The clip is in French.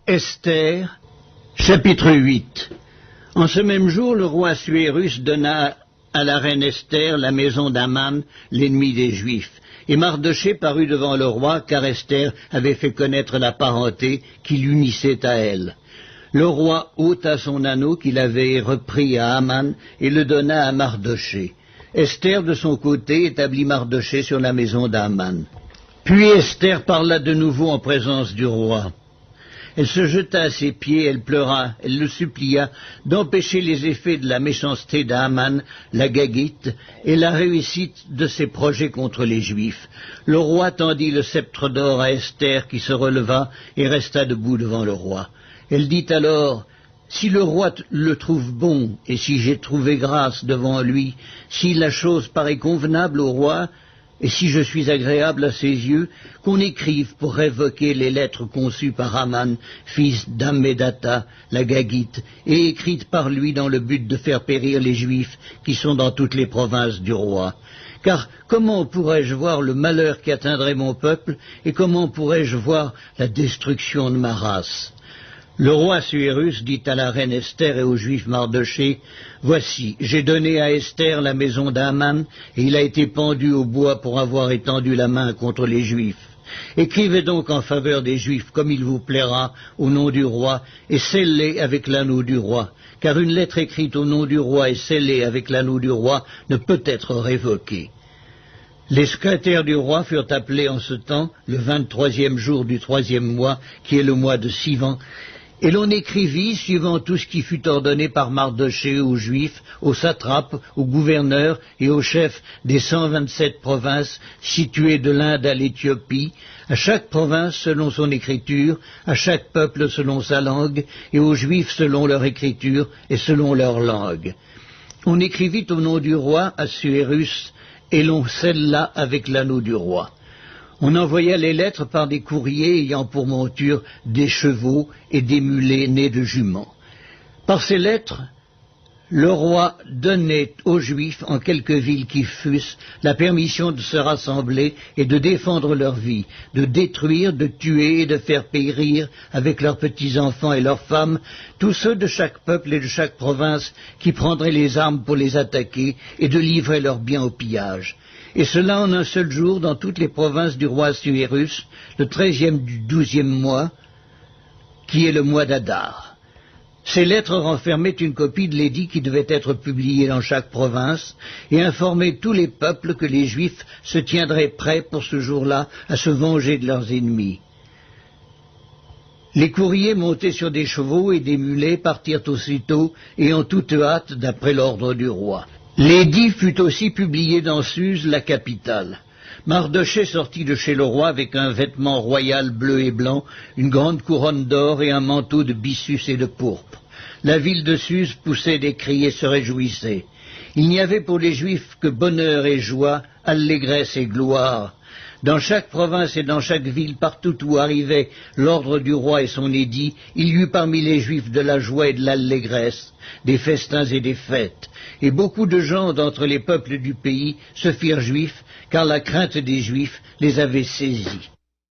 Esther, chapitre 8. En ce même jour, le roi Assuérus donna à la reine Esther la maison d'Aman, l'ennemi des Juifs. Et Mardochée parut devant le roi, car Esther avait fait connaître la parenté qui l'unissait à elle. Le roi ôta son anneau qu'il avait repris à Aman et le donna à Mardochée. Esther, de son côté, établit Mardochée sur la maison d'Aman. Puis Esther parla de nouveau en présence du roi. Elle se jeta à ses pieds, elle pleura, elle le supplia d'empêcher les effets de la méchanceté d'Aman, la Gagite, et la réussite de ses projets contre les Juifs. Le roi tendit le sceptre d'or à Esther, qui se releva et resta debout devant le roi. Elle dit alors: « Si le roi le trouve bon, et si j'ai trouvé grâce devant lui, si la chose paraît convenable au roi, et si je suis agréable à ses yeux, qu'on écrive pour révoquer les lettres conçues par Aman, fils d'Hammédatha, la Gagite, et écrites par lui dans le but de faire périr les Juifs qui sont dans toutes les provinces du roi. Car comment pourrais-je voir le malheur qui atteindrait mon peuple, et comment pourrais-je voir la destruction de ma race ? » Le roi Assuérus dit à la reine Esther et au juif Mardochée: « Voici, j'ai donné à Esther la maison d'Aman, et il a été pendu au bois pour avoir étendu la main contre les Juifs. Écrivez donc en faveur des Juifs comme il vous plaira, au nom du roi, et scellez avec l'anneau du roi, car une lettre écrite au nom du roi et scellée avec l'anneau du roi ne peut être révoquée. » Les secrétaires du roi furent appelés en ce temps, le 23e jour du 3e mois, qui est le mois de Sivan, et l'on écrivit, suivant tout ce qui fut ordonné par Mardochée aux Juifs, aux satrapes, aux gouverneurs et aux chefs des 127 provinces situées de l'Inde à l'Éthiopie, à chaque province selon son écriture, à chaque peuple selon sa langue, et aux Juifs selon leur écriture et selon leur langue. On écrivit au nom du roi Assuérus, et l'on scella avec l'anneau du roi. On envoya les lettres par des courriers ayant pour monture des chevaux et des mulets nés de juments. Par ces lettres, le roi donnait aux Juifs, en quelque ville qu'ils fussent, la permission de se rassembler et de défendre leur vie, de détruire, de tuer et de faire périr, avec leurs petits-enfants et leurs femmes, tous ceux de chaque peuple et de chaque province qui prendraient les armes pour les attaquer, et de livrer leurs biens au pillage. Et cela en un seul jour dans toutes les provinces du roi Assuérus, le 13e du 12e mois, qui est le mois d'Adar. Ces lettres renfermaient une copie de l'édit qui devait être publié dans chaque province et informaient tous les peuples que les Juifs se tiendraient prêts pour ce jour-là à se venger de leurs ennemis. Les courriers montés sur des chevaux et des mulets partirent aussitôt et en toute hâte d'après l'ordre du roi. L'édit fut aussi publié dans Suse, la capitale. Mardochée sortit de chez le roi avec un vêtement royal bleu et blanc, une grande couronne d'or et un manteau de byssus et de pourpre. La ville de Suse poussait des cris et se réjouissait. Il n'y avait pour les Juifs que bonheur et joie, allégresse et gloire. Dans chaque province et dans chaque ville, partout où arrivait l'ordre du roi et son édit, il y eut parmi les Juifs de la joie et de l'allégresse, des festins et des fêtes. Et beaucoup de gens d'entre les peuples du pays se firent juifs, car la crainte des Juifs les avait saisis.